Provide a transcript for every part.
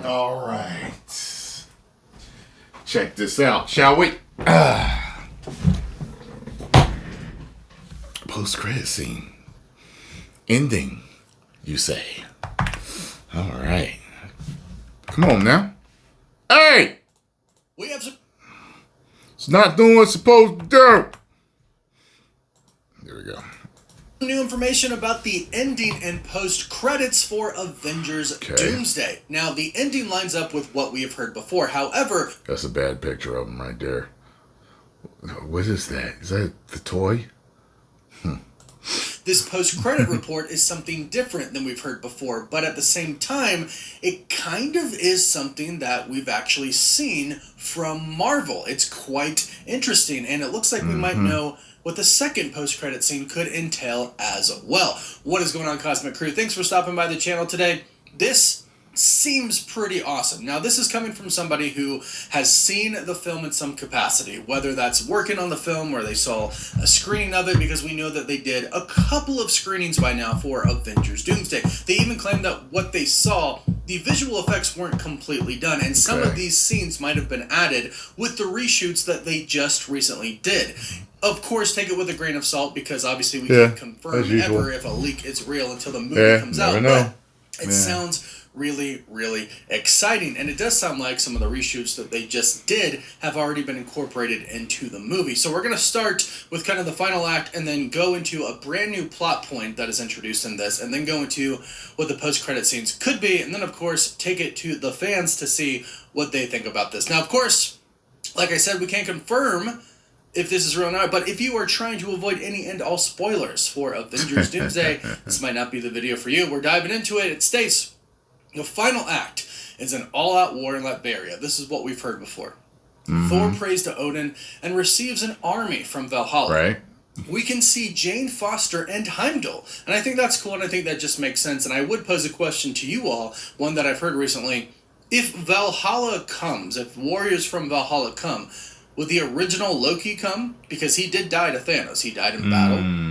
All right. Check this out, shall we? Post-credit scene. Ending, you say. All right. Come on now. Hey! We have some... It's not doing what it's supposed to do. There we go. New information about the ending and post-credits for Avengers Doomsday. Now, the ending lines up with what we have heard before. However... That's a bad picture of him right there. What is that? Is that the toy? This post-credit report is something different than we've heard before, but at the same time, it kind of is something that we've actually seen from Marvel. It's quite interesting, and it looks like we might know what the second post-credit scene could entail as well. What is going on, Cosmic Crew? Thanks for stopping by the channel today. This seems pretty awesome. Now, this is coming from somebody who has seen the film in some capacity, whether that's working on the film or they saw a screening of it, because we know that they did a couple of screenings by now for Avengers Doomsday. They even claimed that what they saw, the visual effects weren't completely done, and some of these scenes might have been added with the reshoots that they just recently did. Of course, take it with a grain of salt, because obviously we can't confirm ever if a leak is real until the movie comes out. But it sounds really, really exciting. And it does sound like some of the reshoots that they just did have already been incorporated into the movie. So we're going to start with kind of the final act and then go into a brand new plot point that is introduced in this, and then go into what the post-credit scenes could be, and then, of course, take it to the fans to see what they think about this. Now, of course, like I said, we can't confirm if this is real or not, but if you are trying to avoid any and all spoilers for Avengers Doomsday, this might not be the video for you. We're diving into it. It states, the final act is an all-out war in Latveria. This is what we've heard before. Thor prays to Odin and receives an army from Valhalla. Right. We can see Jane Foster and Heimdall, and I think that's cool, and I think that just makes sense. And I would pose a question to you all, one that I've heard recently. If Valhalla comes, if warriors from Valhalla come, would the original Loki come? Because he did die to Thanos. He died in battle.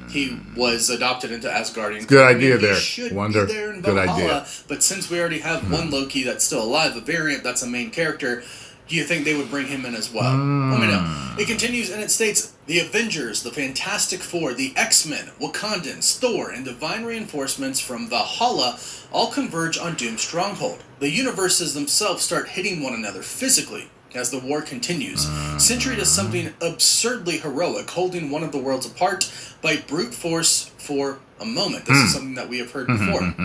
He was adopted into Asgardian. Good idea there. He should Wonder. be there in Good Valhalla, idea. but since we already have one Loki that's still alive, a variant that's a main character, do you think they would bring him in as well? Let me know. It continues and it states, the Avengers, the Fantastic Four, the X-Men, Wakandans, Thor, and divine reinforcements from Valhalla all converge on Doom's stronghold. The universes themselves start hitting one another physically as the war continues. Sentry does something absurdly heroic, holding one of the worlds apart by brute force for a moment. This is something that we have heard before.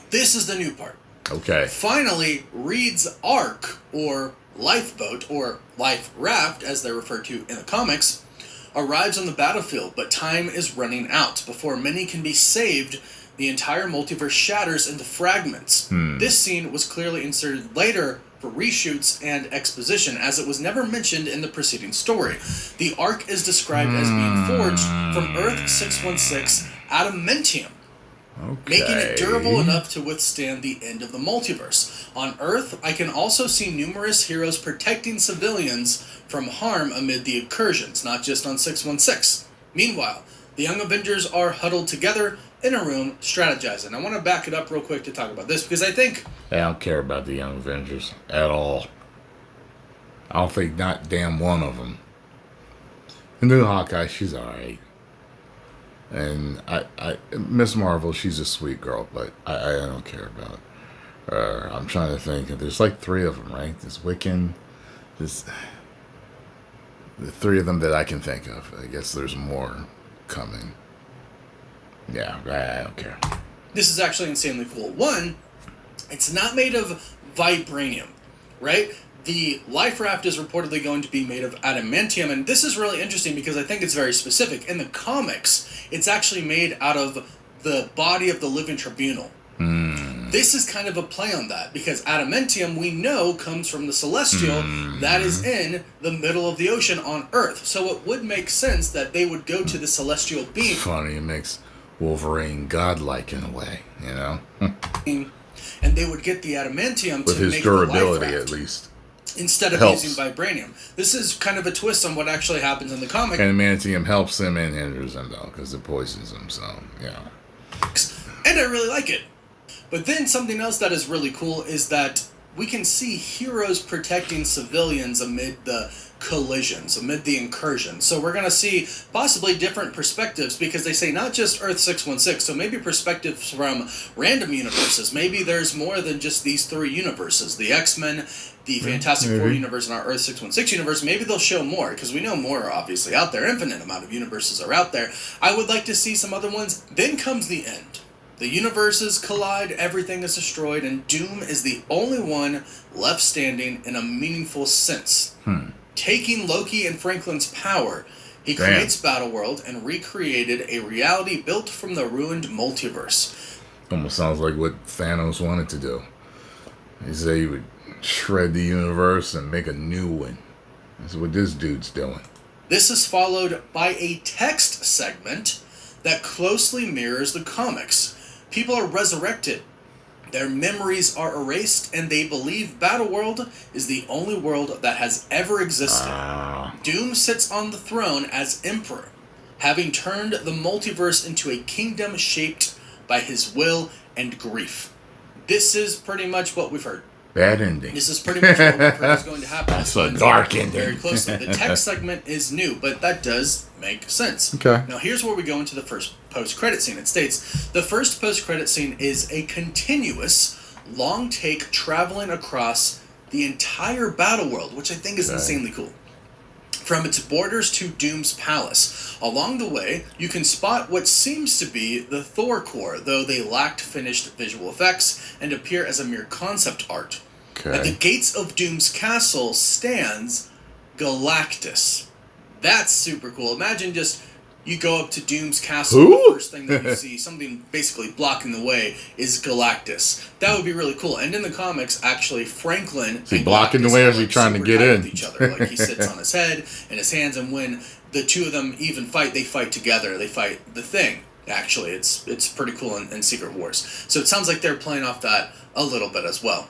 This is the new part. Okay. Finally, Reed's Ark, or lifeboat, or life raft, as they're referred to in the comics, arrives on the battlefield, but time is running out. Before many can be saved, the entire multiverse shatters into fragments. This scene was clearly inserted later for reshoots and exposition, as it was never mentioned in the preceding story. The Ark is described as being forged from Earth 616 adamantium, making it durable enough to withstand the end of the multiverse. On Earth, I can also see numerous heroes protecting civilians from harm amid the incursions, not just on 616. Meanwhile, the Young Avengers are huddled together in a room strategizing. I want to back it up real quick to talk about this, because I think... I don't care about the Young Avengers at all. I don't think not damn one of them. The new Hawkeye, she's alright. And Miss Marvel, she's a sweet girl, but I don't care about her. I'm trying to think. There's like 3 of them, right? There's Wiccan. There's the 3 of them that I can think of. I guess there's more coming. Yeah, I don't care. This is actually insanely cool. One, it's not made of vibranium, right? The life raft is reportedly going to be made of adamantium, and this is really interesting because I think it's very specific. In the comics, it's actually made out of the body of the living tribunal. This is kind of a play on that, because adamantium, we know, comes from the celestial that is in the middle of the ocean on Earth. So it would make sense that they would go to the celestial being. Funny, it makes Wolverine godlike in a way, you know? And they would get the adamantium with to his make durability, the life raft, at least. instead of using vibranium. This is kind of a twist on what actually happens in the comic. And adamantium helps him and hinders him, though, because it poisons him, so, yeah. And I really like it. But then something else that is really cool is that we can see heroes protecting civilians amid the collisions, amid the incursions. So we're going to see possibly different perspectives because they say not just Earth 616, so maybe perspectives from random universes. Maybe there's more than just these three universes, the X-Men, the Fantastic Four universe, and our Earth 616 universe. Maybe they'll show more because we know more are obviously out there. Infinite amount of universes are out there. I would like to see some other ones. Then comes the end. The universes collide, everything is destroyed, and Doom is the only one left standing in a meaningful sense. Taking Loki and Franklin's power, he creates Battleworld and recreated a reality built from the ruined multiverse. Almost sounds like what Thanos wanted to do. He said he would shred the universe and make a new one. That's what this dude's doing. This is followed by a text segment that closely mirrors the comics. People are resurrected. Their memories are erased, and they believe Battleworld is the only world that has ever existed. Doom sits on the throne as Emperor, having turned the multiverse into a kingdom shaped by his will and grief. This is pretty much what we've heard. Bad ending. This is pretty much what we've heard is going to happen. That's a dark ending. Very closely. The text segment is new, but that does make sense. Okay. Now here's where we go into the first post-credit scene. It states, the first post-credit scene is a continuous, long take traveling across the entire Battleworld, which I think is insanely cool. From its borders to Doom's palace. Along the way, you can spot what seems to be the Thor core, though they lacked finished visual effects and appear as a mere concept art. Okay. At the gates of Doom's castle stands Galactus. That's super cool. Imagine just you go up to Doom's castle, the first thing that you see, something basically blocking the way, is Galactus. That would be really cool. And in the comics, actually, Franklin is he blocking the way, or is he trying to get in? With each other. Like he sits on his head and his hands, and when the two of them even fight, they fight together. They fight the Thing. Actually, it's pretty cool in Secret Wars. So it sounds like they're playing off that a little bit as well.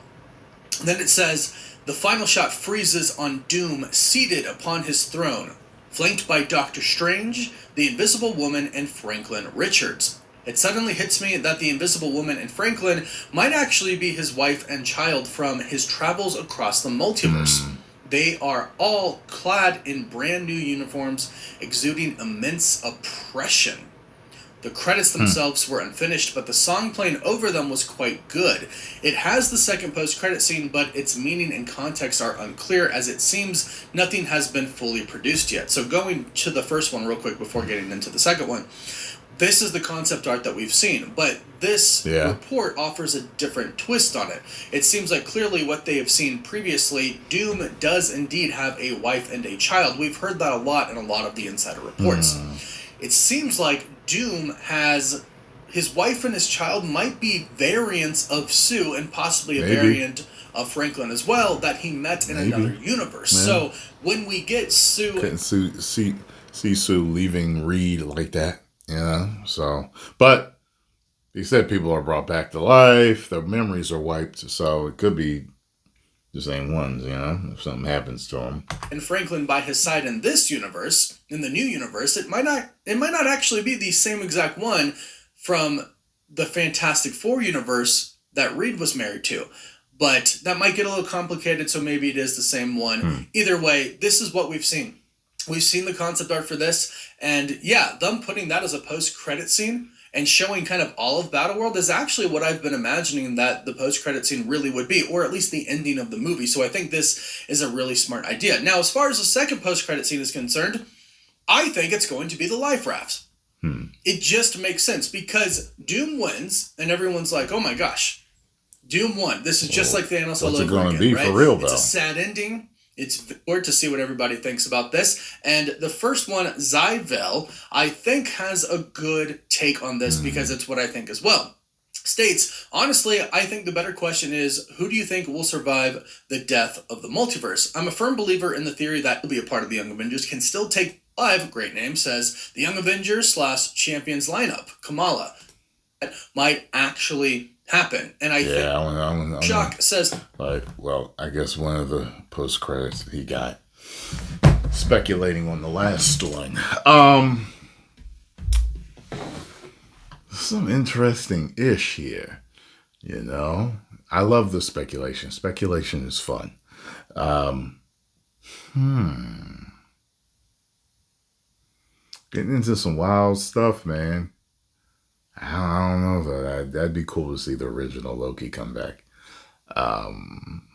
Then it says, the final shot freezes on Doom seated upon his throne, flanked by Doctor Strange, the Invisible Woman, and Franklin Richards. It suddenly hits me that the Invisible Woman and Franklin might actually be his wife and child from his travels across the multiverse. They are all clad in brand new uniforms, exuding immense oppression. The credits themselves were unfinished, but the song playing over them was quite good. It has the second post-credit scene, but its meaning and context are unclear, as it seems nothing has been fully produced yet. So going to the first one real quick before getting into the second one, this is the concept art that we've seen, but this report offers a different twist on it. It seems like clearly what they have seen previously, Doom does indeed have a wife and a child. We've heard that a lot in a lot of the insider reports. It seems like Doom has his wife and his child might be variants of Sue and possibly a variant of Franklin as well that he met in another universe. So when we get Sue... Couldn't see Sue leaving Reed like that, you know? So, but he said people are brought back to life, their memories are wiped, so it could be the same ones, you know, if something happens to him. And Franklin by his side in this universe, in the new universe, it might not actually be the same exact one from the Fantastic Four universe that Reed was married to. But that might get a little complicated, so maybe it is the same one. Either way, this is what we've seen. We've seen the concept art for this, and yeah, them putting that as a post-credit scene and showing kind of all of Battleworld is actually what I've been imagining that the post-credit scene really would be, or at least the ending of the movie. So I think this is a really smart idea. Now, as far as the second post-credit scene is concerned, I think it's going to be the life rafts. It just makes sense because Doom wins, and everyone's like, oh my gosh, Doom won. This is just like Thanos all over again. What's it going to be for real, though? It's a sad ending. It's forward to see what everybody thinks about this. And the first one, Zyvel, I think has a good take on this because it's what I think as well. States, honestly, I think the better question is, who do you think will survive the death of the multiverse? I'm a firm believer in the theory that will be a part of the Young Avengers can still take 5, great name, says the Young Avengers / Champions lineup, Kamala. That might actually happen. And I think Shock says, like, well, I guess one of the post credits he got speculating on the last one. Some interesting ish here. You know, I love the speculation. Speculation is fun. Um, Getting into some wild stuff, man. I don't know though. That'd be cool to see the original Loki come back. Um,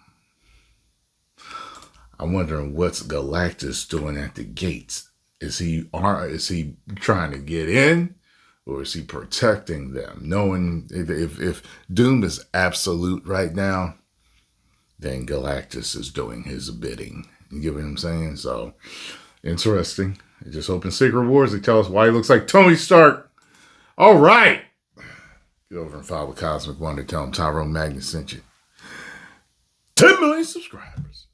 I'm wondering what's Galactus doing at the gates. Is he trying to get in, or is he protecting them? Knowing if Doom is absolute right now, then Galactus is doing his bidding. You get what I'm saying? So interesting. I just opened Secret Wars. They tell us why he looks like Tony Stark. All right. Get over and follow Cosmic Wonder. Tell him Tyrone Magnus sent you. 10 million subscribers.